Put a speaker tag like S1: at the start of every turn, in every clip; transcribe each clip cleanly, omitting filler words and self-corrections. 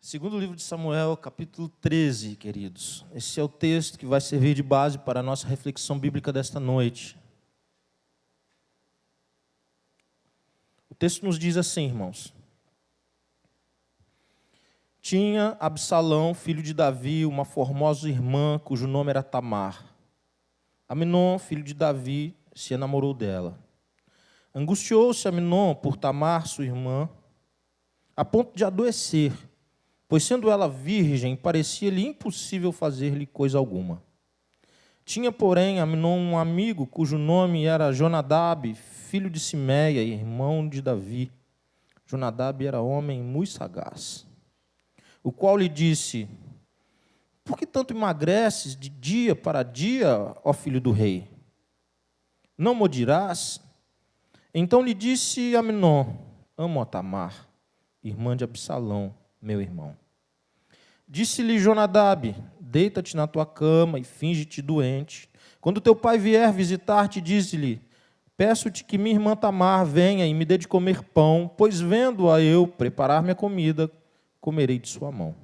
S1: Segundo livro de Samuel, capítulo 13, queridos. Esse é o texto que vai servir de base para a nossa reflexão bíblica desta noite. O texto nos diz assim, irmãos. Tinha Absalão, filho de Davi, uma formosa irmã, cujo nome era Tamar. Amnon, filho de Davi, se enamorou dela. Angustiou-se Amnon por Tamar, sua irmã, a ponto de adoecer, pois, sendo ela virgem, parecia-lhe impossível fazer-lhe coisa alguma. Tinha, porém, Amnon um amigo, cujo nome era Jonadab, filho de Simeia, irmão de Davi. Jonadab era homem muito sagaz, o qual lhe disse: por que tanto emagreces de dia para dia, ó filho do rei? Não modirás? Então lhe disse Amnon: amo a Tamar, irmã de Absalão, meu irmão. Disse-lhe Jonadab: deita-te na tua cama e finge-te doente. Quando teu pai vier visitar-te, dize-lhe: peço-te que minha irmã Tamar venha e me dê de comer pão, pois vendo-a eu preparar minha comida, comerei de sua mão.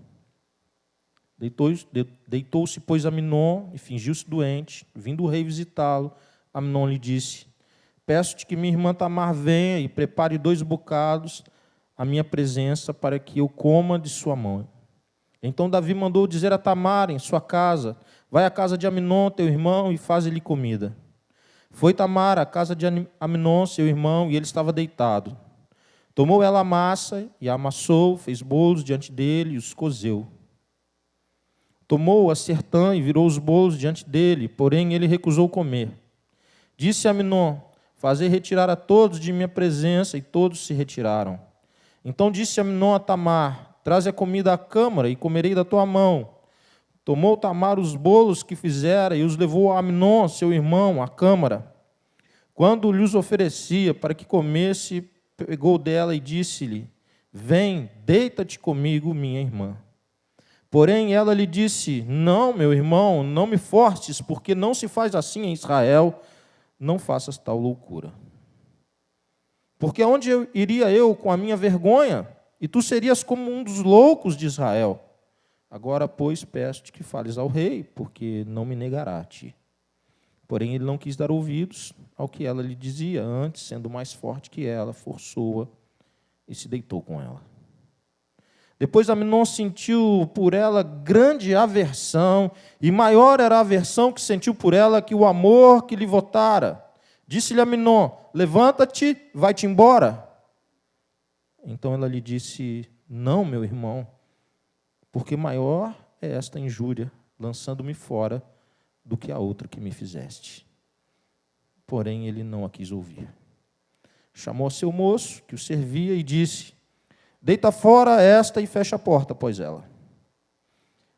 S1: Deitou-se, pois, Amnon e fingiu-se doente. Vindo o rei visitá-lo, Amnon lhe disse: peço-te que minha irmã Tamar venha e prepare 2 bocados à minha presença, para que eu coma de sua mão. Então Davi mandou dizer a Tamar em sua casa: vai à casa de Amnon, teu irmão, e faze-lhe comida. Foi Tamar à casa de Amnon, seu irmão, e ele estava deitado. Tomou ela a massa e a amassou, fez bolos diante dele e os cozeu. Tomou a sertã e virou os bolos diante dele, porém ele recusou comer. Disse a Amnon: fazei retirar a todos de minha presença, e todos se retiraram. Então disse Amnon a Tamar: traze a comida à câmara e comerei da tua mão. Tomou Tamar os bolos que fizera e os levou a Amnon, seu irmão, à câmara. Quando lhes oferecia para que comesse, pegou dela e disse-lhe: vem, deita-te comigo, minha irmã. Porém ela lhe disse: não, meu irmão, não me forces, porque não se faz assim em Israel, não faças tal loucura. Porque aonde iria eu com a minha vergonha? E tu serias como um dos loucos de Israel. Agora, pois, peço-te que fales ao rei, porque não me negará a ti. Porém, ele não quis dar ouvidos ao que ela lhe dizia. Antes, sendo mais forte que ela, forçou-a e se deitou com ela. Depois Amnon sentiu por ela grande aversão, e maior era a aversão que sentiu por ela que o amor que lhe votara. Disse-lhe Amnon: levanta-te, vai-te embora. Então ela lhe disse: não, meu irmão, porque maior é esta injúria, lançando-me fora, do que a outra que me fizeste. Porém ele não a quis ouvir. Chamou a seu moço, que o servia, e disse: deita fora esta e fecha a porta após ela.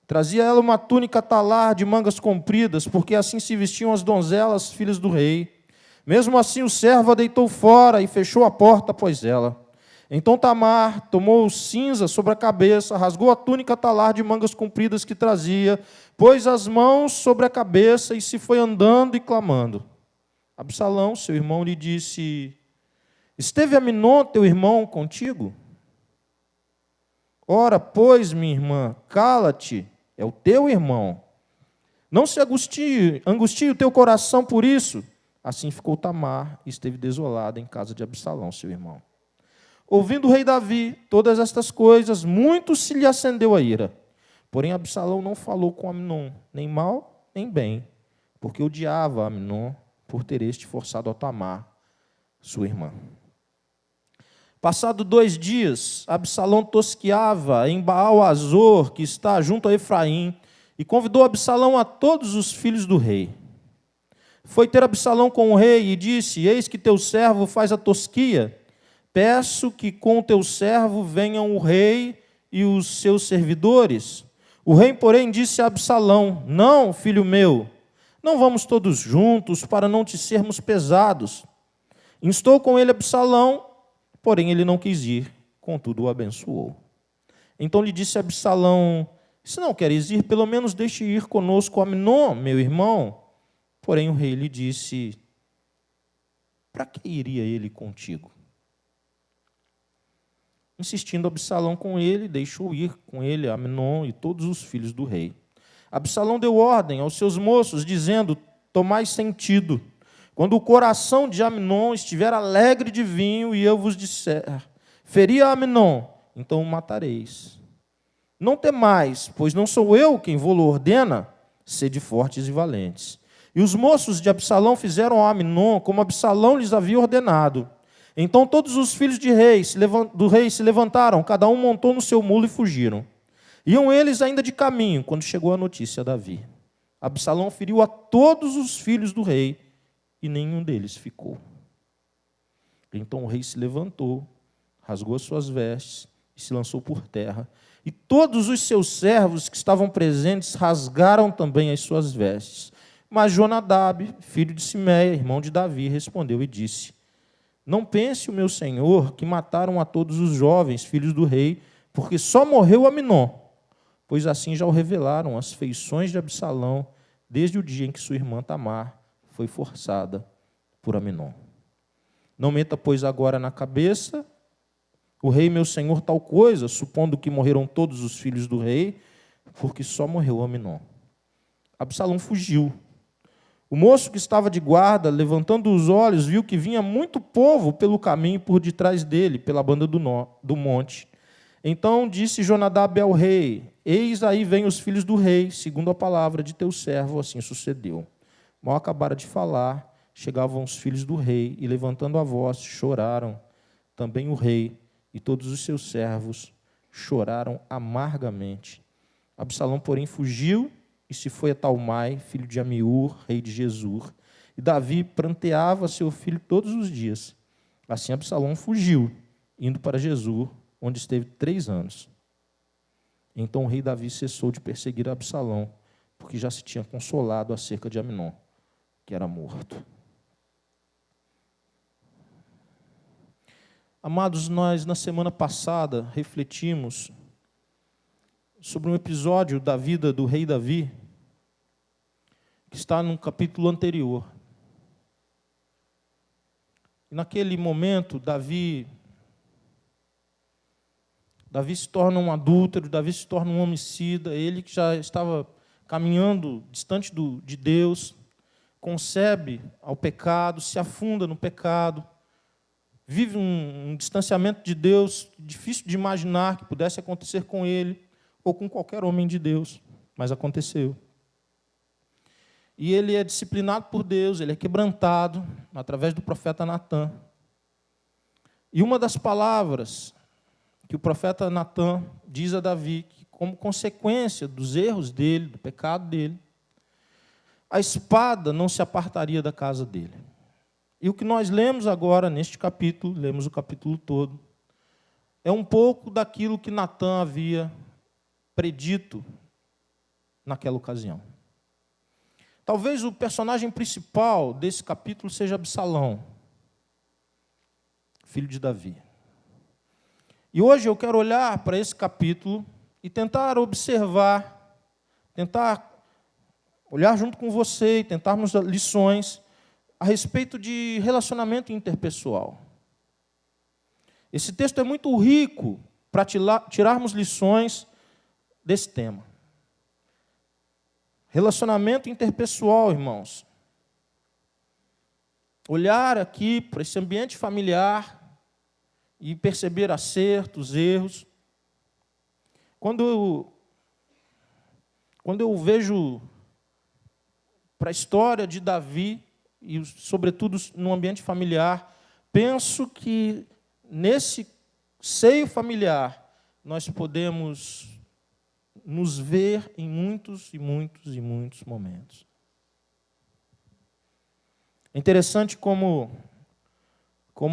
S1: Trazia ela uma túnica talar de mangas compridas, porque assim se vestiam as donzelas, filhas do rei. Mesmo assim o servo a deitou fora e fechou a porta após ela. Então Tamar tomou cinza sobre a cabeça, rasgou a túnica talar de mangas compridas que trazia, pôs as mãos sobre a cabeça e se foi andando e clamando. Absalão, seu irmão, lhe disse: esteve Amnon, teu irmão, contigo? Ora, pois, minha irmã, cala-te, é o teu irmão. Não se angustie o teu coração por isso. Assim ficou Tamar e esteve desolada em casa de Absalão, seu irmão. Ouvindo o rei Davi todas estas coisas, muito se lhe acendeu a ira. Porém, Absalão não falou com Amnon, nem mal, nem bem, porque odiava Amnon por ter este forçado a Tamar, sua irmã. Passado 2 dias, Absalão tosqueava em Baal-Azor, que está junto a Efraim, e convidou Absalão a todos os filhos do rei. Foi ter Absalão com o rei e disse: eis que teu servo faz a tosquia. Peço que com teu servo venham o rei e os seus servidores. O rei, porém, disse a Absalão: não, filho meu, não vamos todos juntos, para não te sermos pesados. Instou com ele Absalão, porém ele não quis ir, contudo o abençoou. Então lhe disse Absalão: se não queres ir, pelo menos deixe ir conosco Amnon, meu irmão. Porém o rei lhe disse: para que iria ele contigo? Insistindo Absalão com ele, deixou ir com ele Amnon e todos os filhos do rei. Absalão deu ordem aos seus moços, dizendo: tomai sentido. Quando o coração de Amnon estiver alegre de vinho, e eu vos disser: feri a Amnon, então o matareis. Não temais, pois não sou eu quem vou-lo ordena, sede fortes e valentes. E os moços de Absalão fizeram a Amnon como Absalão lhes havia ordenado. Então todos os filhos do rei se levantaram, cada um montou no seu mulo e fugiram. Iam eles ainda de caminho, quando chegou a notícia a Davi. Absalão feriu a todos os filhos do rei, e nenhum deles ficou. Então o rei se levantou, rasgou as suas vestes e se lançou por terra. E todos os seus servos que estavam presentes rasgaram também as suas vestes. Mas Jonadab, filho de Simeia, irmão de Davi, respondeu e disse: não pense o meu senhor que mataram a todos os jovens filhos do rei, porque só morreu Amnon, pois assim já o revelaram as feições de Absalão, desde o dia em que sua irmã Tamar foi forçada por Amnon. Não meta, pois, agora na cabeça o rei meu senhor tal coisa, supondo que morreram todos os filhos do rei, porque só morreu Amnon. Absalão fugiu. O moço que estava de guarda, levantando os olhos, viu que vinha muito povo pelo caminho por detrás dele, pela banda do monte. Então disse Jonadab ao rei: eis aí vêm os filhos do rei, segundo a palavra de teu servo, assim sucedeu. Mal acabara de falar, chegavam os filhos do rei, e levantando a voz, choraram. Também o rei e todos os seus servos choraram amargamente. Absalão, porém, fugiu e se foi a Talmai, filho de Amiur, rei de Gesur. E Davi pranteava seu filho todos os dias. Assim Absalão fugiu, indo para Gesur, onde esteve 3 anos. Então o rei Davi cessou de perseguir Absalão, porque já se tinha consolado acerca de Amnon, que era morto. Amados, nós na semana passada refletimos sobre um episódio da vida do rei Davi, que está no capítulo anterior. E naquele momento, Davi se torna um adúltero, Davi se torna um homicida, ele que já estava caminhando distante de Deus, concebe ao pecado, se afunda no pecado, vive um distanciamento de Deus difícil de imaginar que pudesse acontecer com ele ou com qualquer homem de Deus, mas aconteceu. E ele é disciplinado por Deus, ele é quebrantado através do profeta Natã. E uma das palavras que o profeta Natã diz a Davi, que como consequência dos erros dele, do pecado dele, a espada não se apartaria da casa dele. E o que nós lemos agora neste capítulo, lemos o capítulo todo, é um pouco daquilo que Natã havia predito naquela ocasião. Talvez o personagem principal desse capítulo seja Absalão, filho de Davi. E hoje eu quero olhar para esse capítulo e tentar observar, tentar olhar junto com você e tentarmos lições a respeito de relacionamento interpessoal. Esse texto é muito rico para tirarmos lições desse tema. Relacionamento interpessoal, irmãos. Olhar aqui para esse ambiente familiar e perceber acertos, erros. Quando eu vejo para a história de Davi, e sobretudo no ambiente familiar, penso que nesse seio familiar nós podemos nos ver em muitos e muitos e muitos momentos. É interessante como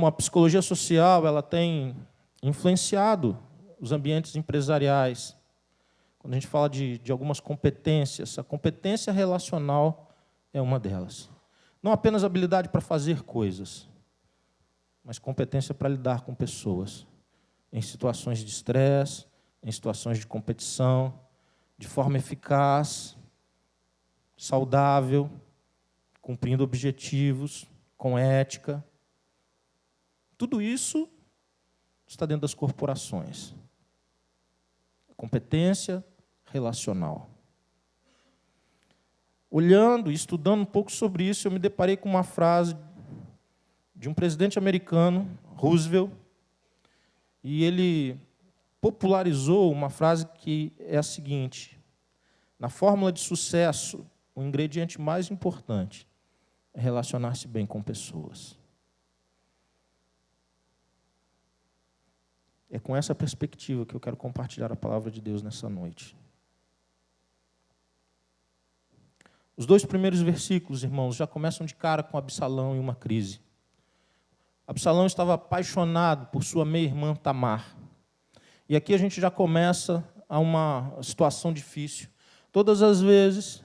S1: a psicologia social ela tem influenciado os ambientes empresariais. Quando a gente fala de algumas competências, a competência relacional é uma delas. Não apenas habilidade para fazer coisas, mas competência para lidar com pessoas, em situações de estresse, em situações de competição, de forma eficaz, saudável, cumprindo objetivos, com ética. Tudo isso está dentro das corporações. Competência relacional. Olhando e estudando um pouco sobre isso, eu me deparei com uma frase de um presidente americano, Roosevelt, e ele popularizou uma frase que é a seguinte: na fórmula de sucesso, o ingrediente mais importante é relacionar-se bem com pessoas. É com essa perspectiva que eu quero compartilhar a palavra de Deus nessa noite. Os 2 primeiros versículos, irmãos, já começam de cara com Absalão e uma crise. Absalão estava apaixonado por sua meia-irmã Tamar. E aqui a gente já começa a uma situação difícil. Todas as vezes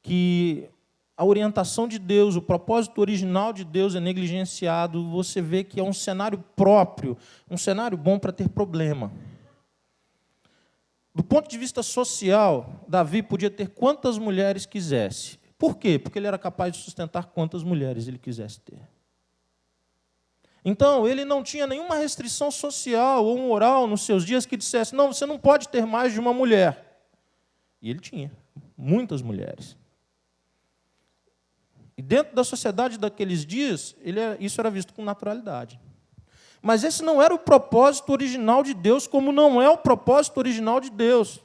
S1: que a orientação de Deus, o propósito original de Deus é negligenciado, você vê que é um cenário próprio, um cenário bom para ter problema. Do ponto de vista social, Davi podia ter quantas mulheres quisesse. Por quê? Porque ele era capaz de sustentar quantas mulheres ele quisesse ter. Então, ele não tinha nenhuma restrição social ou moral nos seus dias que dissesse: não, você não pode ter mais de uma mulher. E ele tinha muitas mulheres. E dentro da sociedade daqueles dias, isso era visto com naturalidade. Mas esse não era o propósito original de Deus, como não é o propósito original de Deus.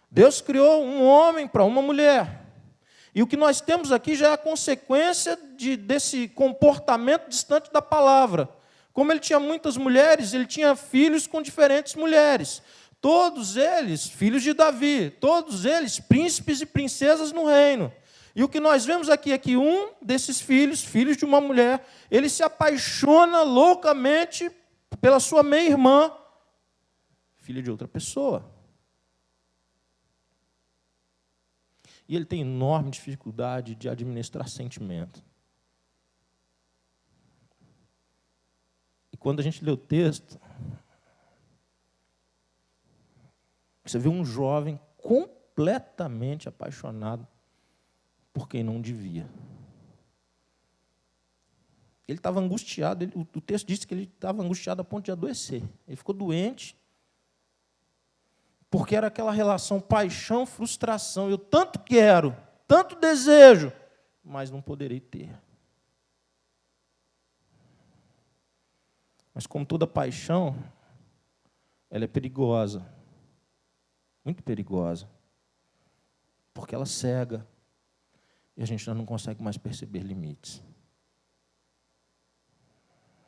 S1: Deus criou um homem para uma mulher. E o que nós temos aqui já é a consequência desse comportamento distante da palavra. Como ele tinha muitas mulheres, ele tinha filhos com diferentes mulheres. Todos eles filhos de Davi, todos eles príncipes e princesas no reino. E o que nós vemos aqui é que um desses filhos, filhos de uma mulher, ele se apaixona loucamente pela sua meia-irmã, filha de outra pessoa. E ele tem enorme dificuldade de administrar sentimento. E quando a gente lê o texto, você vê um jovem completamente apaixonado por quem não devia. Ele estava angustiado, o texto diz que ele estava angustiado a ponto de adoecer. Ele ficou doente, porque era aquela relação paixão, frustração. Eu tanto quero, tanto desejo, mas não poderei ter. Mas como toda paixão, ela é perigosa, muito perigosa, porque ela cega, e a gente já não consegue mais perceber limites.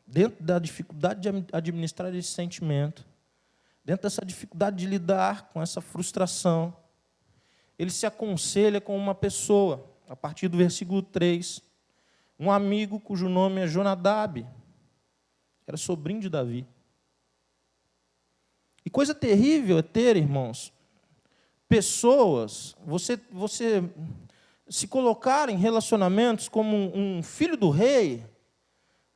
S1: Dentro da dificuldade de administrar esse sentimento, dentro dessa dificuldade de lidar com essa frustração, ele se aconselha com uma pessoa, a partir do versículo 3, um amigo cujo nome é Jonadab, era sobrinho de Davi. E coisa terrível é ter, irmãos, pessoas, você se colocar em relacionamentos como um filho do rei,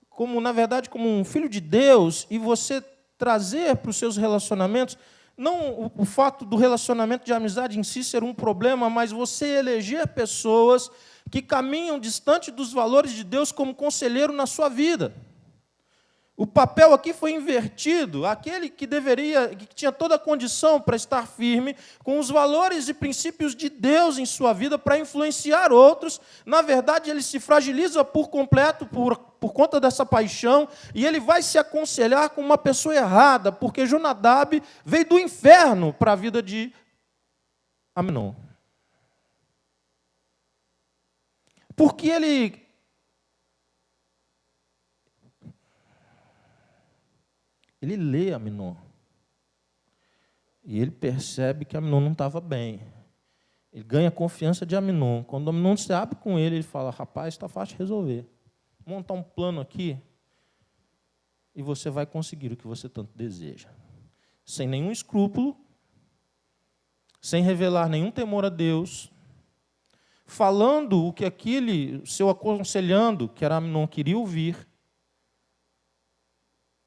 S1: como, na verdade, como um filho de Deus, e você trazer para os seus relacionamentos, não o fato do relacionamento de amizade em si ser um problema, mas você eleger pessoas que caminham distante dos valores de Deus como conselheiro na sua vida. O papel aqui foi invertido. Aquele que tinha toda a condição para estar firme com os valores e princípios de Deus em sua vida para influenciar outros, na verdade ele se fragiliza por completo por conta dessa paixão, e ele vai se aconselhar com uma pessoa errada, porque Jonadab veio do inferno para a vida de Aminon. Porque ele lê Aminon. E ele percebe que Aminon não estava bem. Ele ganha a confiança de Aminon. Quando Aminon se abre com ele, ele fala: rapaz, está fácil de resolver. Vou montar um plano aqui e você vai conseguir o que você tanto deseja. Sem nenhum escrúpulo, sem revelar nenhum temor a Deus, falando o que aquele, seu aconselhando, que era Aminon, queria ouvir,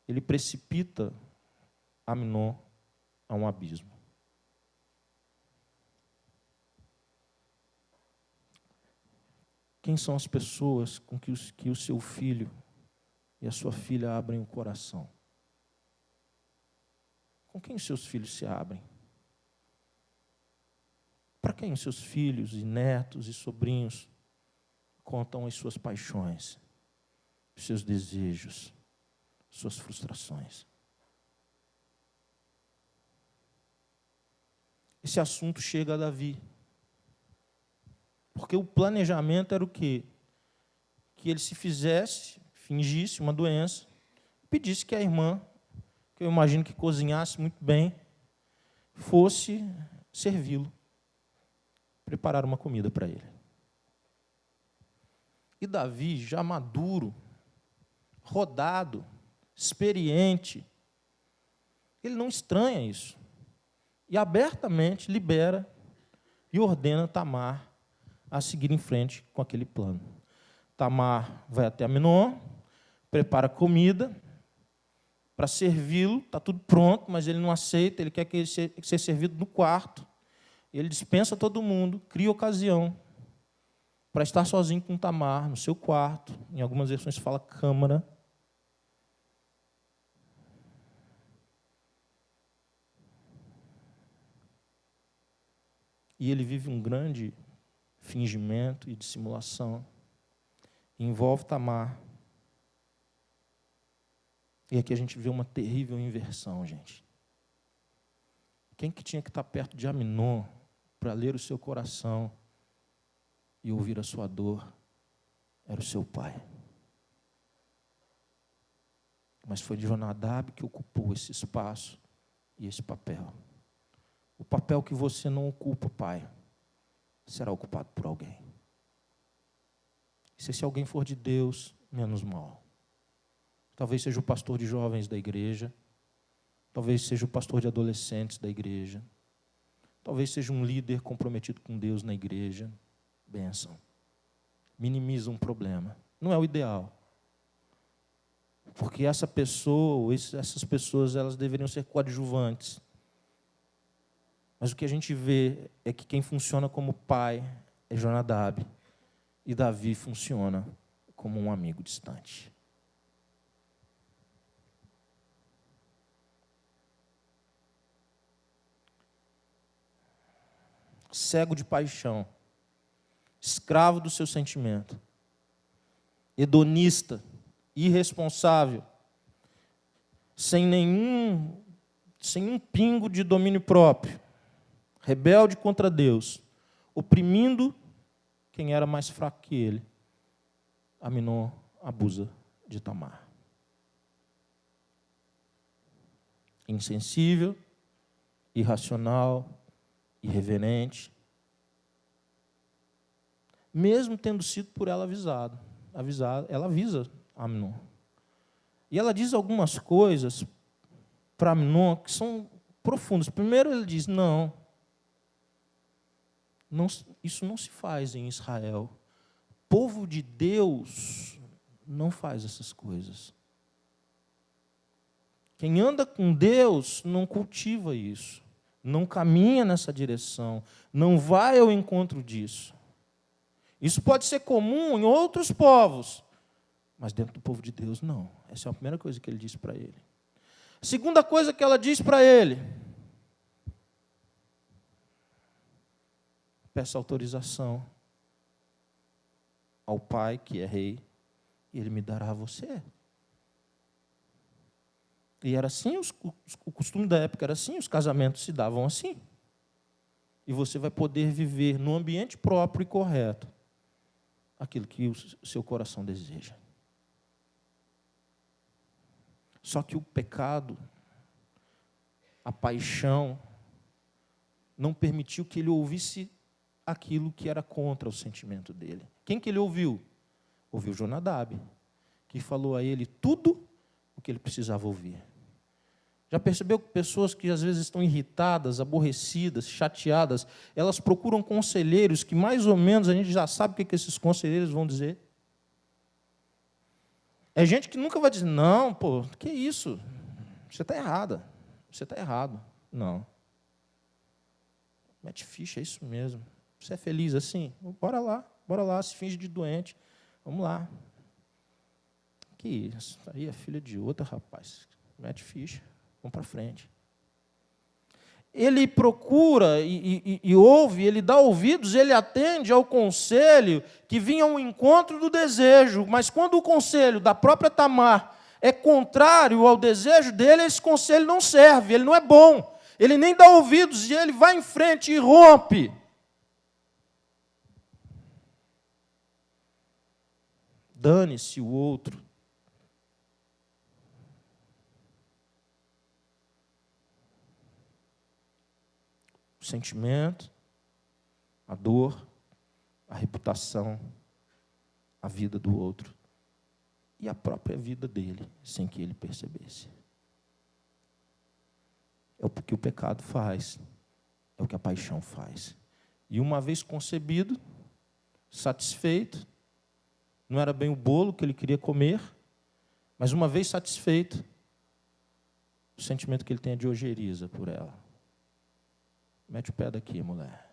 S1: ele precipita Aminon a um abismo. Quem são as pessoas com que o seu filho e a sua filha abrem o coração? Com quem os seus filhos se abrem? Para quem os seus filhos e netos e sobrinhos contam as suas paixões, os seus desejos, suas frustrações? Esse assunto chega a Davi. Porque o planejamento era o quê? Que ele se fingisse uma doença, pedisse que a irmã, que eu imagino que cozinhasse muito bem, fosse servi-lo, preparar uma comida para ele. E Davi, já maduro, rodado, experiente, ele não estranha isso. E abertamente libera e ordena Tamar a seguir em frente com aquele plano. Tamar vai até Amnon, prepara comida para servi-lo, está tudo pronto, mas ele não aceita, ele quer que ele seja servido no quarto. Ele dispensa todo mundo, cria ocasião para estar sozinho com Tamar no seu quarto. Em algumas versões fala câmara. E ele vive um grande fingimento e dissimulação. Envolve Tamar. E aqui a gente vê uma terrível inversão, gente. Quem que tinha que estar perto de Amnon para ler o seu coração e ouvir a sua dor era o seu pai. Mas foi Jonadab que ocupou esse espaço e esse papel. O papel que você não ocupa, pai, será ocupado por alguém. Se esse alguém for de Deus, menos mal. Talvez seja o pastor de jovens da igreja, talvez seja o pastor de adolescentes da igreja, talvez seja um líder comprometido com Deus na igreja. Bênção. Minimiza um problema. Não é o ideal. Porque essa pessoa, essas pessoas, elas deveriam ser coadjuvantes. Mas o que a gente vê é que quem funciona como pai é Jonadab. E Davi funciona como um amigo distante. Cego de paixão, escravo do seu sentimento, hedonista, irresponsável, sem um pingo de domínio próprio, rebelde contra Deus, oprimindo quem era mais fraco que ele. Amnon abusa de Tamar. Insensível, irracional, irreverente, mesmo tendo sido por ela avisado, ela avisa Amnon. E ela diz algumas coisas para Amnon que são profundas. Primeiro ele diz, não, isso não se faz em Israel. Povo de Deus não faz essas coisas. Quem anda com Deus não cultiva isso. Não caminha nessa direção, não vai ao encontro disso. Isso pode ser comum em outros povos, mas dentro do povo de Deus, não. Essa é a primeira coisa que ele diz para ele. A segunda coisa que ela diz para ele, peça autorização ao pai, que é rei, e ele me dará a você. E era assim, o costume da época era assim, os casamentos se davam assim. E você vai poder viver no ambiente próprio e correto aquilo que o seu coração deseja. Só que o pecado, a paixão, não permitiu que ele ouvisse aquilo que era contra o sentimento dele. Quem que ele ouviu? Ouviu Jonadab, que falou a ele tudo o que ele precisava ouvir. Já percebeu que pessoas que às vezes estão irritadas, aborrecidas, chateadas, elas procuram conselheiros que mais ou menos a gente já sabe o que esses conselheiros vão dizer? É gente que nunca vai dizer, não, pô, que isso? Você está errada, você está errado. Não. Mete ficha, é isso mesmo. Você é feliz assim? Bora lá, se finge de doente. Vamos lá. Que isso? Aí é filha de outra, rapaz. Mete ficha. Vamos para frente. ele procura e ouve, ele dá ouvidos, ele atende ao conselho que vinha ao encontro do desejo. Mas quando o conselho da própria Tamar é contrário ao desejo dele, esse conselho não serve, ele não é bom. Ele nem dá ouvidos e ele vai em frente e rompe. Dane-se o outro. O sentimento, a dor, a reputação, a vida do outro e a própria vida dele, sem que ele percebesse. É o que o pecado faz, é o que a paixão faz. E uma vez concebido, satisfeito, não era bem o bolo que ele queria comer, mas uma vez satisfeito, o sentimento que ele tem é de ojeriza por ela. Mete o pé daqui, mulher,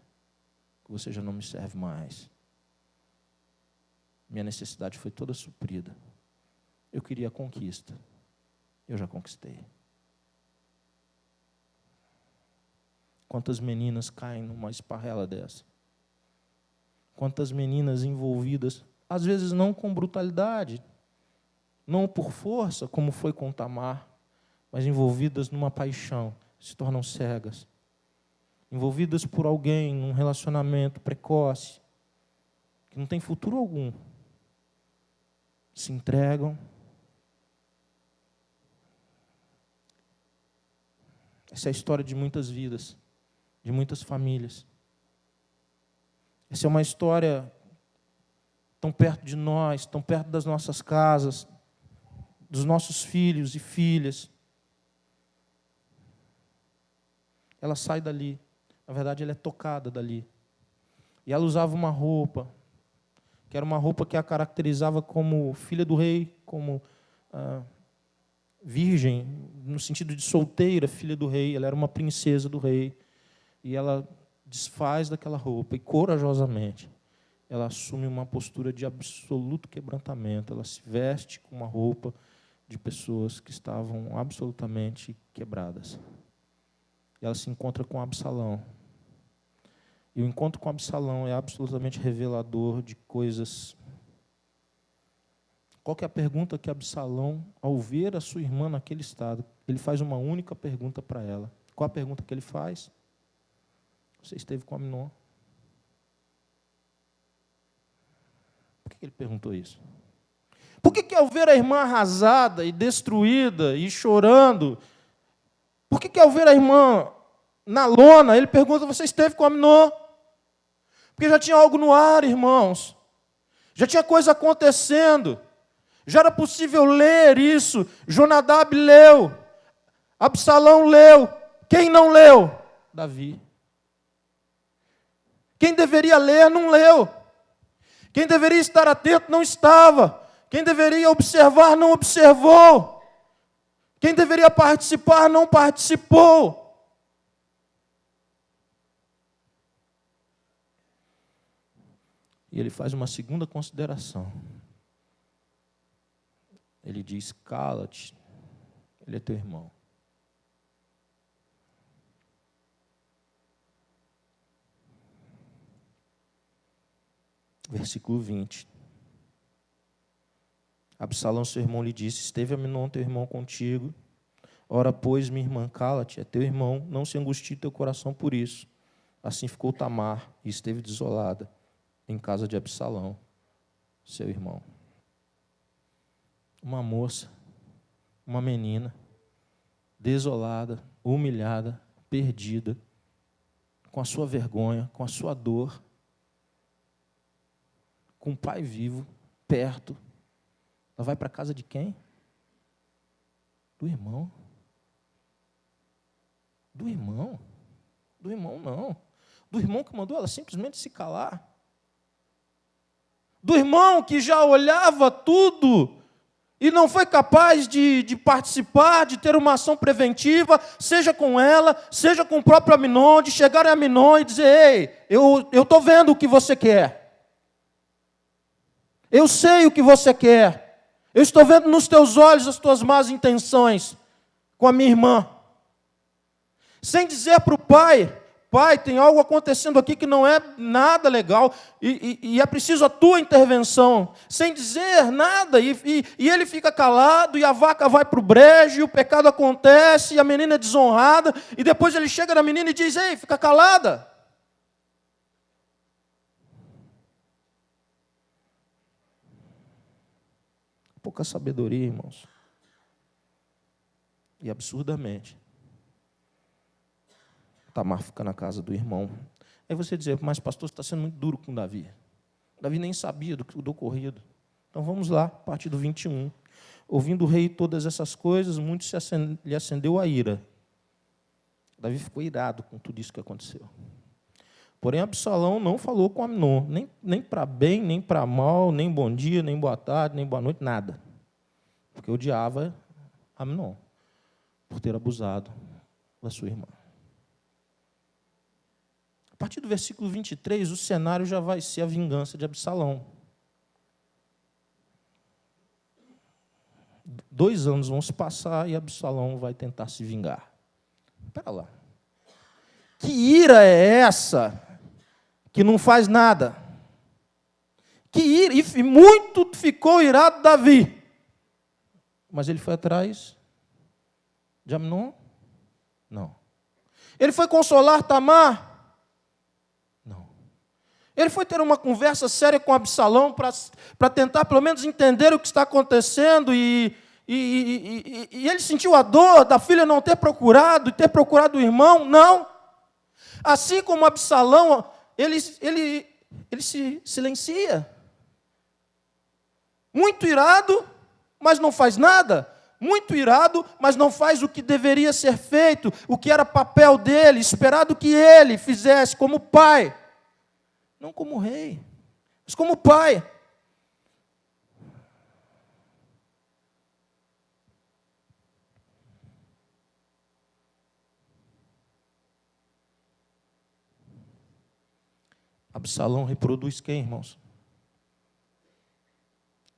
S1: que você já não me serve mais. Minha necessidade foi toda suprida. Eu queria a conquista, eu já conquistei. Quantas meninas caem numa esparrela dessa? Quantas meninas envolvidas, às vezes não com brutalidade, não por força, como foi com Tamar, mas envolvidas numa paixão, se tornam cegas. Envolvidas por alguém num relacionamento precoce, que não tem futuro algum, se entregam. Essa é a história de muitas vidas, de muitas famílias. Essa é uma história tão perto de nós, tão perto das nossas casas, dos nossos filhos e filhas. Ela sai dali. Na verdade, ela é tocada dali. E ela usava uma roupa, que era uma roupa que a caracterizava como filha do rei, como virgem, no sentido de solteira, filha do rei. Ela era uma princesa do rei. E ela desfaz daquela roupa e, corajosamente, ela assume uma postura de absoluto quebrantamento. Ela se veste com uma roupa de pessoas que estavam absolutamente quebradas. E ela se encontra com Absalão. E o encontro com Absalão é absolutamente revelador de coisas. Qual que é a pergunta que Absalão, ao ver a sua irmã naquele estado, ele faz uma única pergunta para ela. Qual a pergunta que ele faz? Você esteve com Amnon? Por que ele perguntou isso? Por que ao ver a irmã arrasada e destruída e chorando, por que ao ver a irmã na lona, ele pergunta, você esteve com Amnon? Porque já tinha algo no ar, irmãos. Já tinha coisa acontecendo. Já era possível ler isso. Jonadab leu. Absalão leu. Quem não leu? Davi. Quem deveria ler, não leu. Quem deveria estar atento, não estava. Quem deveria observar, não observou. Quem deveria participar, não participou. E ele faz uma segunda consideração. Ele diz, cala-te, ele é teu irmão. Versículo 20. Absalão, seu irmão, lhe disse, esteve Amnon, teu irmão, contigo. Ora, pois, minha irmã, cala-te, é teu irmão, não se angustie teu coração por isso. Assim ficou Tamar e esteve desolada em casa de Absalão, seu irmão. Uma moça, uma menina, desolada, humilhada, perdida, com a sua vergonha, com a sua dor, com o pai vivo, perto. Ela vai para a casa de quem? Do irmão. Do irmão? Do irmão não. Do irmão que mandou ela simplesmente se calar. Do irmão que já olhava tudo e não foi capaz de participar, de ter uma ação preventiva, seja com ela, seja com o próprio Amnon, de chegar a Amnon e dizer, ei, eu estou vendo o que você quer. Eu sei o que você quer. Eu estou vendo nos teus olhos as tuas más intenções com a minha irmã. sem dizer para o pai: pai, tem algo acontecendo aqui que não é nada legal, e é preciso a tua intervenção, sem dizer nada, e ele fica calado, e a vaca vai para o brejo, e o pecado acontece, e a menina é desonrada, e depois ele chega na menina e diz: ei, fica calada. Pouca sabedoria, irmãos. E absurdamente, Tamar fica na casa do irmão. Aí você diz: mas pastor, você está sendo muito duro com Davi. Davi nem sabia do ocorrido. Então vamos lá, a partir do 21. Ouvindo o rei todas essas coisas, muito lhe acendeu a ira. Davi ficou irado com tudo isso que aconteceu. Porém, Absalão não falou com Amnon, nem para bem, nem para mal, nem bom dia, nem boa tarde, nem boa noite, nada. Porque odiava Amnon por ter abusado da sua irmã. A partir do versículo 23, o cenário já vai ser a vingança de Absalão. 2 anos vão se passar e Absalão vai tentar se vingar. Espera lá. Que ira é essa que não faz nada? Que ira, e muito ficou irado Davi. Mas ele foi atrás de Amnon? Não. Ele foi consolar Tamar? Não. Ele foi ter uma conversa séria com Absalão para tentar pelo menos entender o que está acontecendo e ele sentiu a dor da filha não ter procurado e ter procurado o irmão? Não. Assim como Absalão, ele se silencia. Muito irado, mas não faz nada. Muito irado, mas não faz o que deveria ser feito, o que era papel dele, esperado que ele fizesse como pai. Não como rei, mas como pai. Absalão reproduz quem, irmãos?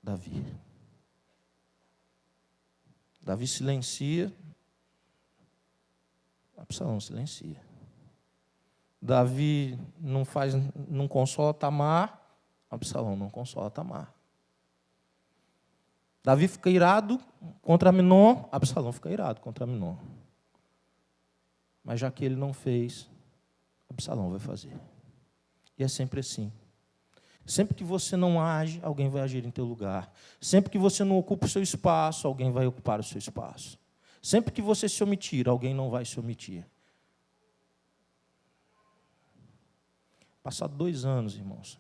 S1: Davi. Davi silencia, Absalão silencia. Davi não consola Tamar, Absalão não consola Tamar. Davi fica irado contra Amnon, Absalão fica irado contra Amnon. Mas já que ele não fez, Absalão vai fazer. E é sempre assim. Sempre que você não age, alguém vai agir em teu lugar. Sempre que você não ocupa o seu espaço, alguém vai ocupar o seu espaço. Sempre que você se omitir, alguém não vai se omitir. Passado 2 anos, irmãos,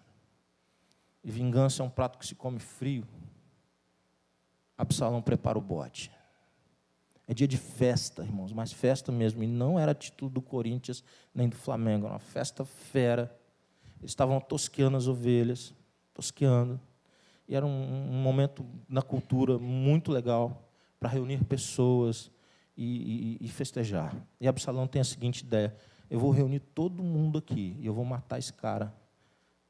S1: e vingança é um prato que se come frio, Absalão prepara o bote. É dia de festa, irmãos, mas festa mesmo. E não era título do Corinthians nem do Flamengo, era uma festa fera. Eles estavam tosqueando as ovelhas, tosqueando. E era um momento na cultura muito legal para reunir pessoas e festejar. E Absalão tem a seguinte ideia: eu vou reunir todo mundo aqui e eu vou matar esse cara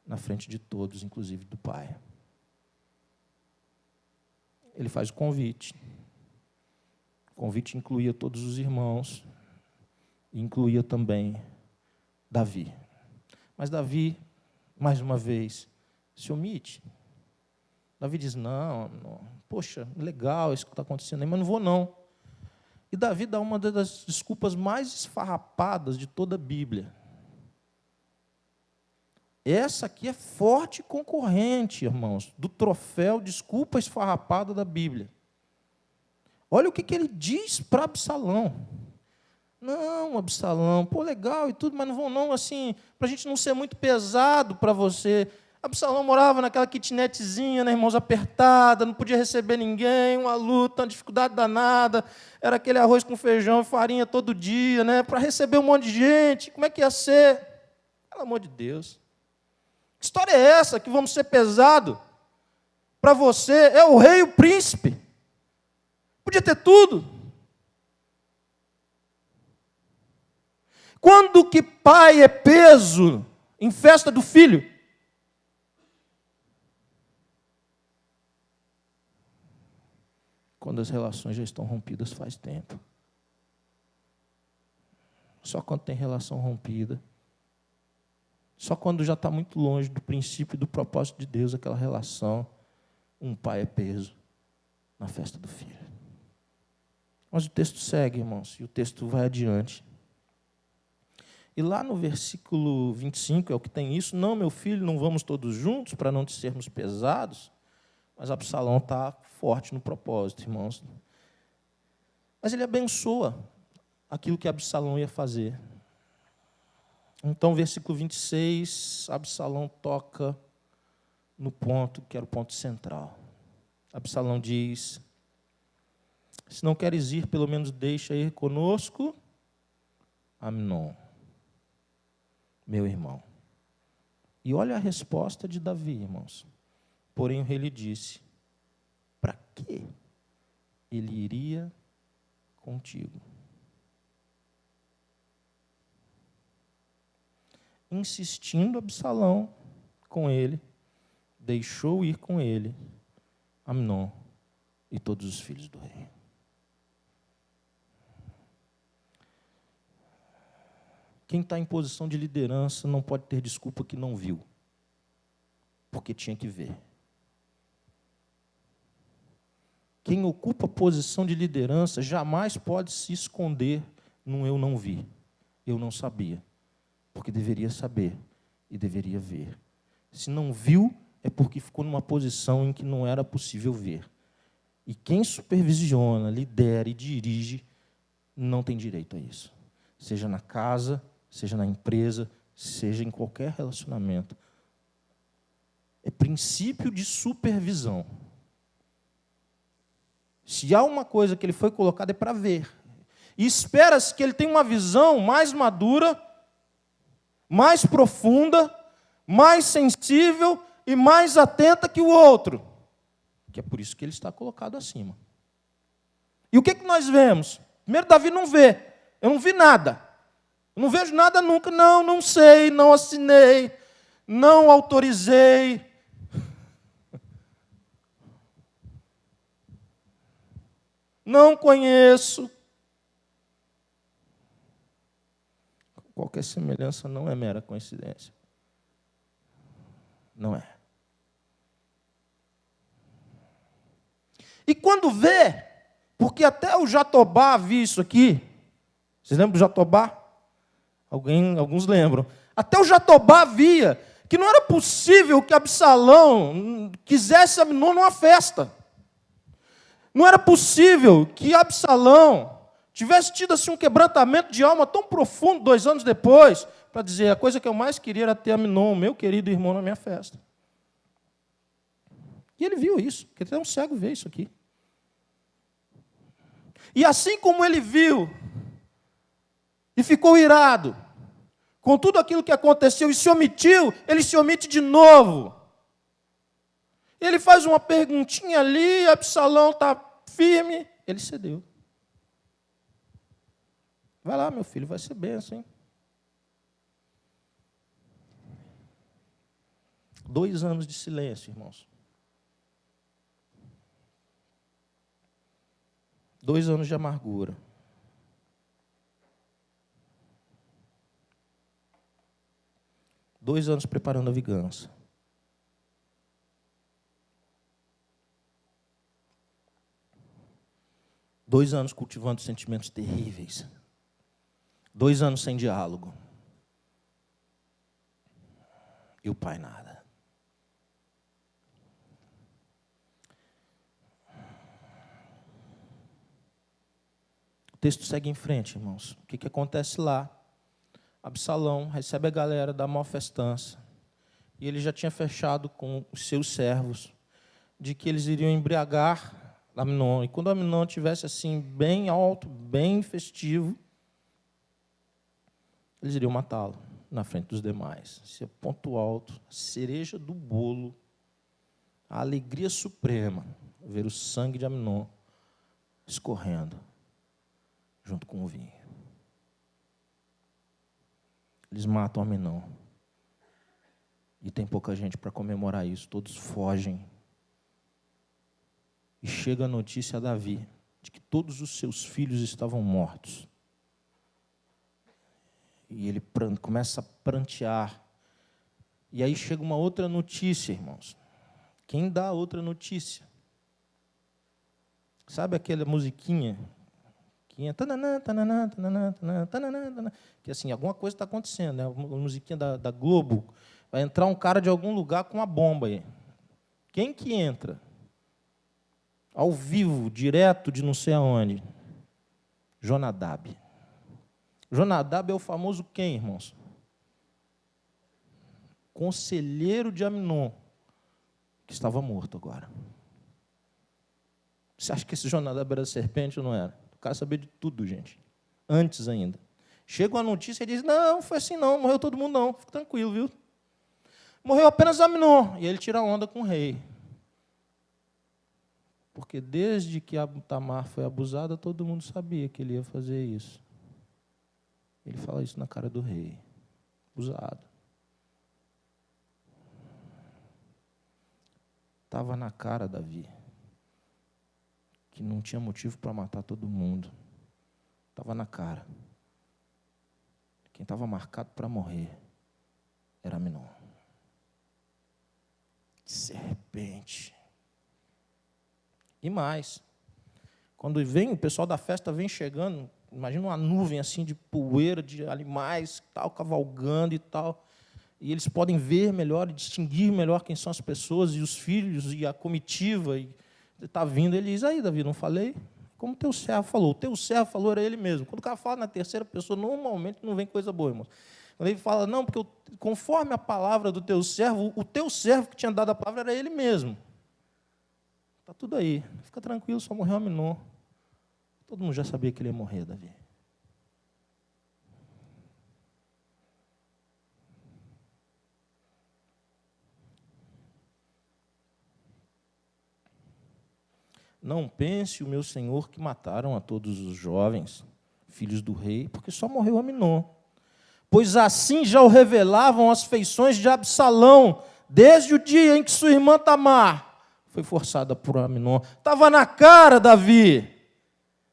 S1: na frente de todos, inclusive do pai. Ele faz o convite. O convite incluía todos os irmãos, e incluía também Davi. Mas Davi, mais uma vez, se omite. Davi diz: não, poxa, legal isso que está acontecendo aí, mas não vou não. E Davi dá uma das desculpas mais esfarrapadas de toda a Bíblia. Essa aqui é forte concorrente, irmãos, do troféu desculpa esfarrapada da Bíblia. Olha o que ele diz para Absalão. Não, Absalão, pô, legal e tudo, mas não vão não, assim, para a gente não ser muito pesado para você. Absalão morava naquela kitnetzinha, né, irmãos, apertada, não podia receber ninguém, uma luta, uma dificuldade danada, era aquele arroz com feijão e farinha todo dia, né, para receber um monte de gente, como é que ia ser? Pelo amor de Deus. Que história é essa que vamos ser pesado para você? É o rei e o príncipe. Podia ter tudo. Quando que pai é peso em festa do filho? Quando as relações já estão rompidas faz tempo. Só quando tem relação rompida. Só quando já está muito longe do princípio e do propósito de Deus, aquela relação, um pai é peso na festa do filho. Mas o texto segue, irmãos, e o texto vai adiante. E lá no versículo 25 é o que tem isso. Não, meu filho, não vamos todos juntos para não sermos pesados. Mas Absalão está forte no propósito, irmãos. Mas ele abençoa aquilo que Absalão ia fazer. Então, versículo 26, Absalão toca no ponto que era o ponto central. Absalão diz: se não queres ir, pelo menos deixa ir conosco Amnon, meu irmão. E olha a resposta de Davi, irmãos. Porém, o rei lhe disse: para que ele iria contigo? Insistindo Absalão com ele, deixou ir com ele Amnon e todos os filhos do rei. Quem está em posição de liderança não pode ter desculpa que não viu, porque tinha que ver. Quem ocupa a posição de liderança jamais pode se esconder num eu não vi, eu não sabia. Porque deveria saber e deveria ver. Se não viu, é porque ficou numa posição em que não era possível ver. E quem supervisiona, lidera e dirige, não tem direito a isso. Seja na casa, seja na empresa, seja em qualquer relacionamento. É princípio de supervisão. Se há uma coisa que ele foi colocado é para ver. E espera-se que ele tenha uma visão mais madura, mais profunda, mais sensível e mais atenta que o outro. Que é por isso que ele está colocado acima. E o que nós vemos? Primeiro, Davi não vê. Eu não vi nada. Eu não vejo nada nunca. Não sei, não assinei, não autorizei. Não conheço. Qualquer semelhança não é mera coincidência. Não é. E quando vê, porque até o Jatobá viu isso aqui. Vocês lembram do Jatobá? Alguns lembram. Até o Jatobá via que não era possível que Absalão quisesse Amnon numa festa. Não era possível que Absalão tivesse tido assim um quebrantamento de alma tão profundo 2 anos depois, para dizer: a coisa que eu mais queria era ter Amnon, meu querido irmão, na minha festa. E ele viu isso, porque até um cego vê isso aqui. E assim como ele viu e ficou irado com tudo aquilo que aconteceu e se omitiu, ele se omite de novo. Ele faz uma perguntinha ali, Absalão está firme, ele cedeu. Vai lá, meu filho, vai ser bênção, hein? 2 anos de silêncio, irmãos. 2 anos de amargura. Dois anos preparando a vingança. Dois anos cultivando sentimentos terríveis. 2 anos sem diálogo. E o pai nada. O texto segue em frente, irmãos. O que acontece lá? Absalão recebe a galera da maior festança. E ele já tinha fechado com os seus servos de que eles iriam embriagar Amnon. E quando Amnon estivesse assim, bem alto, bem festivo, eles iriam matá-lo na frente dos demais. Esse é o ponto alto, a cereja do bolo, a alegria suprema, ver o sangue de Amnon escorrendo junto com o vinho. Eles matam Amnon. E tem pouca gente para comemorar isso, todos fogem. E chega a notícia a Davi de que todos os seus filhos estavam mortos. E ele começa a prantear. E aí chega uma outra notícia, irmãos. Quem dá outra notícia? Sabe aquela musiquinha? Que assim, alguma coisa está acontecendo, né? Uma musiquinha da Globo. Vai entrar um cara de algum lugar com uma bomba aí. Quem que entra? Ao vivo, direto de não sei aonde. Jonadab. Jonadab é o famoso quem, irmãos? Conselheiro de Aminon, que estava morto agora. Você acha que esse Jonadab era serpente ou não era? O cara sabia de tudo, gente. Antes ainda. Chega uma notícia e diz, não foi assim não, morreu todo mundo não, fica tranquilo, viu? Morreu apenas Aminon. E ele tira onda com o rei. Porque desde que Tamar foi abusada, todo mundo sabia que ele ia fazer isso. Ele fala isso na cara do rei. Abusado. Estava na cara, Davi, que não tinha motivo para matar todo mundo. Estava na cara. Quem estava marcado para morrer era Aminon. Que serpente. E mais, quando vem, o pessoal da festa vem chegando, imagina uma nuvem assim de poeira, de animais, tal, cavalgando e tal, e eles podem ver melhor, distinguir melhor quem são as pessoas, e os filhos, e a comitiva, e está vindo, ele diz, aí, Davi, não falei? Como o teu servo falou. O teu servo falou, era ele mesmo. Quando o cara fala na terceira pessoa, normalmente não vem coisa boa, irmão. Quando ele fala, não, porque conforme a palavra do teu servo, o teu servo que tinha dado a palavra era ele mesmo. Está tudo aí. Fica tranquilo, só morreu Aminon. Todo mundo já sabia que ele ia morrer, Davi. Não pense, o meu senhor, que mataram a todos os jovens, filhos do rei, porque só morreu Aminon. Pois assim já o revelavam as feições de Absalão, desde o dia em que sua irmã Tamar foi forçada por Aminon. Estava na cara, Davi.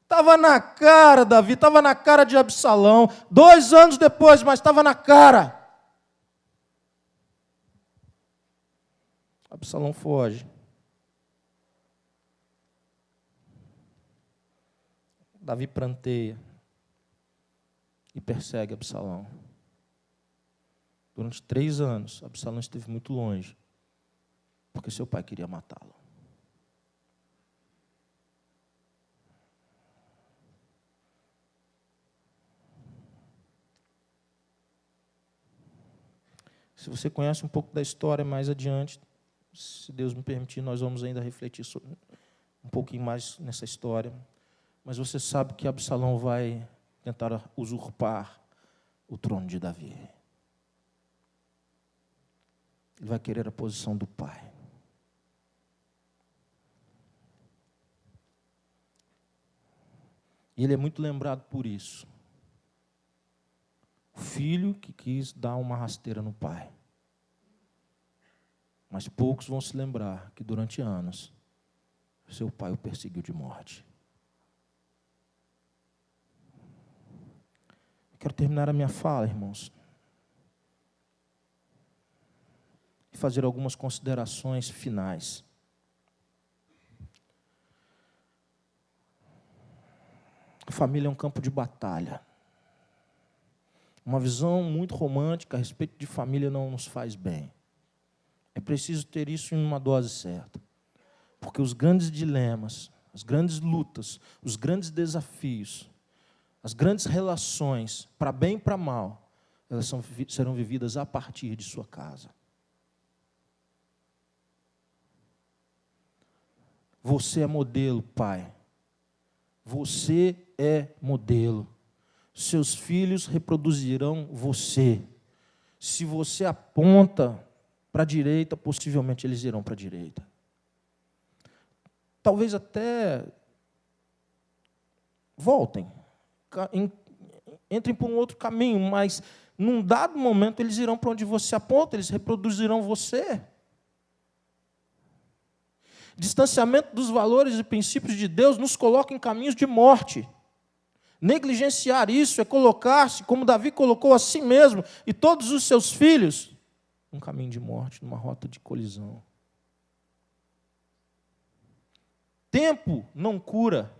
S1: Estava na cara, Davi. Estava na cara de Absalão. 2 anos depois, mas estava na cara. Absalão foge. Davi pranteia e persegue Absalão. Durante 3 anos, Absalão esteve muito longe, porque seu pai queria matá-lo. Se você conhece um pouco da história mais adiante, se Deus me permitir, nós vamos ainda refletir um pouquinho mais nessa história. Mas você sabe que Absalão vai tentar usurpar o trono de Davi. Ele vai querer a posição do pai. E ele é muito lembrado por isso. O filho que quis dar uma rasteira no pai. Mas poucos vão se lembrar que durante anos seu pai o perseguiu de morte. Eu quero terminar a minha fala, irmãos, e fazer algumas considerações finais. A família é um campo de batalha. Uma visão muito romântica a respeito de família não nos faz bem. É preciso ter isso em uma dose certa. Porque os grandes dilemas, as grandes lutas, os grandes desafios, as grandes relações, para bem e para mal, elas serão vividas a partir de sua casa. Você é modelo, pai. Você é modelo. Seus filhos reproduzirão você. Se você aponta para a direita, possivelmente eles irão para a direita. Talvez até voltem, entrem por um outro caminho, mas num dado momento eles irão para onde você aponta, eles reproduzirão você. Distanciamento dos valores e princípios de Deus nos coloca em caminhos de morte. Negligenciar isso é colocar-se, como Davi colocou a si mesmo e todos os seus filhos, num caminho de morte, numa rota de colisão. Tempo não cura.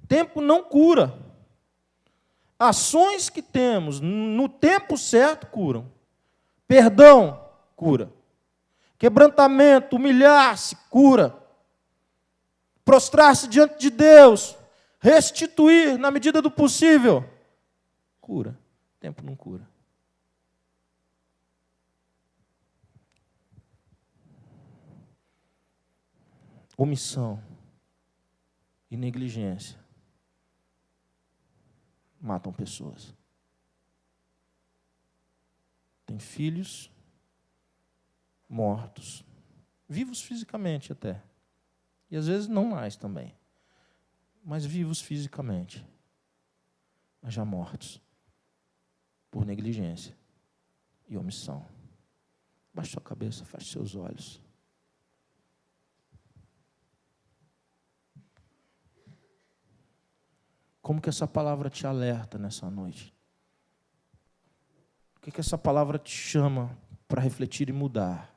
S1: Tempo não cura. Ações que temos no tempo certo curam. Perdão cura. Quebrantamento, humilhar-se cura. Prostrar-se diante de Deus, restituir na medida do possível, cura. Tempo não cura. Omissão e negligência matam pessoas. Tem filhos mortos, vivos fisicamente até, e às vezes não mais também, mas vivos fisicamente, mas já mortos por negligência e omissão. Baixe sua cabeça, feche seus olhos. Como que essa palavra te alerta nessa noite? O que essa palavra te chama para refletir e mudar?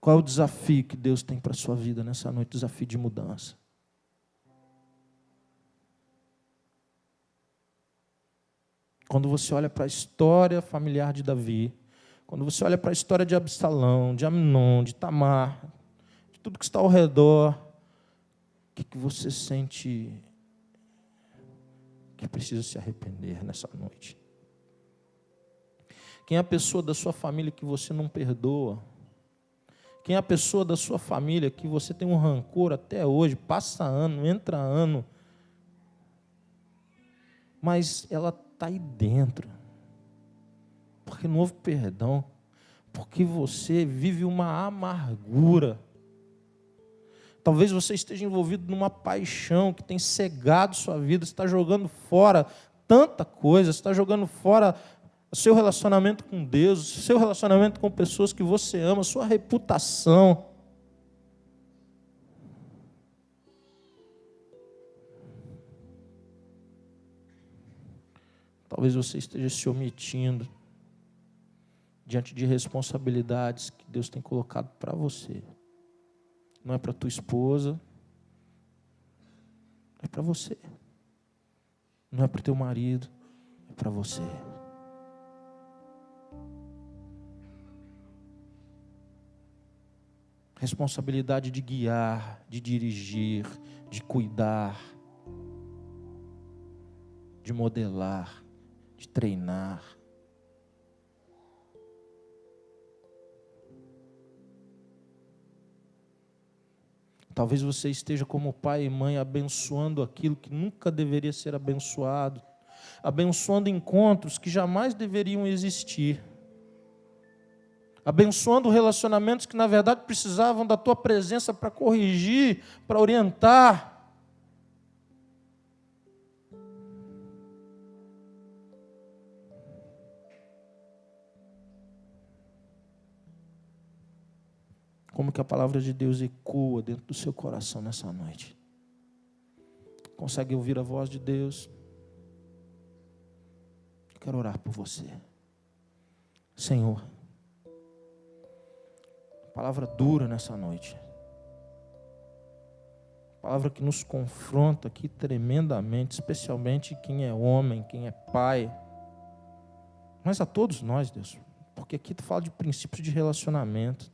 S1: Qual é o desafio que Deus tem para a sua vida nessa noite? Desafio de mudança. Quando você olha para a história familiar de Davi, quando você olha para a história de Absalão, de Amnon, de Tamar, de tudo que está ao redor, o que você sente que precisa se arrepender nessa noite? Quem é a pessoa da sua família que você não perdoa? Quem é a pessoa da sua família que você tem um rancor até hoje, passa ano, entra ano, mas ela está aí dentro, porque não houve perdão, porque você vive uma amargura. Talvez você esteja envolvido numa paixão que tem cegado sua vida, você está jogando fora tanta coisa, você está jogando fora o seu relacionamento com Deus, o seu relacionamento com pessoas que você ama, a sua reputação. Talvez você esteja se omitindo diante de responsabilidades que Deus tem colocado para você. Não é para tua esposa, é para você. Não é para teu marido, é para você. Responsabilidade de guiar, de dirigir, de cuidar, de modelar, de treinar. Talvez você esteja como pai e mãe abençoando aquilo que nunca deveria ser abençoado, abençoando encontros que jamais deveriam existir, abençoando relacionamentos que na verdade precisavam da tua presença para corrigir, para orientar. Como que a palavra de Deus ecoa dentro do seu coração nessa noite? Consegue ouvir a voz de Deus? Quero orar por você. Senhor, palavra dura nessa noite. Palavra que nos confronta aqui tremendamente, especialmente quem é homem, quem é pai. Mas a todos nós, Deus, porque aqui tu fala de princípios de relacionamento.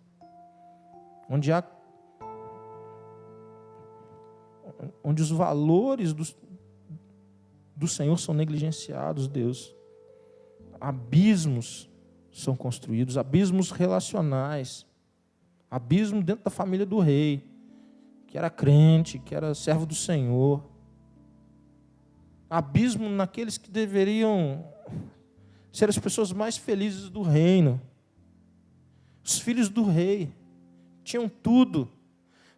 S1: Onde os valores do Senhor são negligenciados, Deus. Abismos são construídos, abismos relacionais. Abismo dentro da família do rei, que era crente, que era servo do Senhor. Abismo naqueles que deveriam ser as pessoas mais felizes do reino. Os filhos do rei. Tinham tudo.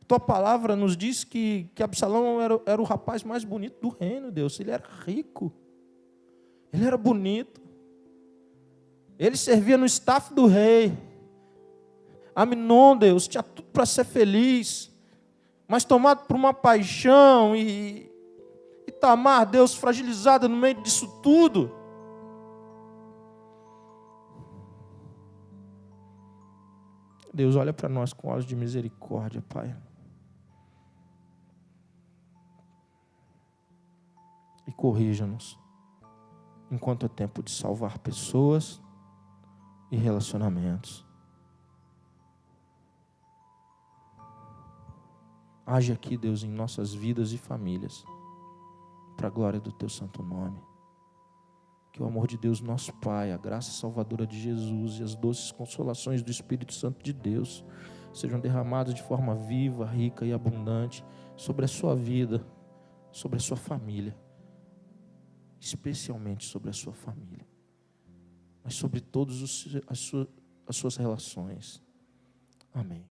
S1: Tua palavra nos diz que Absalão era o rapaz mais bonito do reino, Deus. Ele era rico. Ele era bonito. Ele servia no staff do rei. Amnon, Deus, tinha tudo para ser feliz. Mas tomado por uma paixão e Tamar, Deus, fragilizada no meio disso tudo. Deus, olha para nós com olhos de misericórdia, Pai. E corrija-nos, enquanto é tempo de salvar pessoas e relacionamentos. Age aqui, Deus, em nossas vidas e famílias, para a glória do Teu santo nome. Que o amor de Deus, nosso Pai, a graça salvadora de Jesus e as doces consolações do Espírito Santo de Deus sejam derramadas de forma viva, rica e abundante sobre a sua vida, sobre a sua família, especialmente sobre a sua família, mas sobre todas as suas relações. Amém.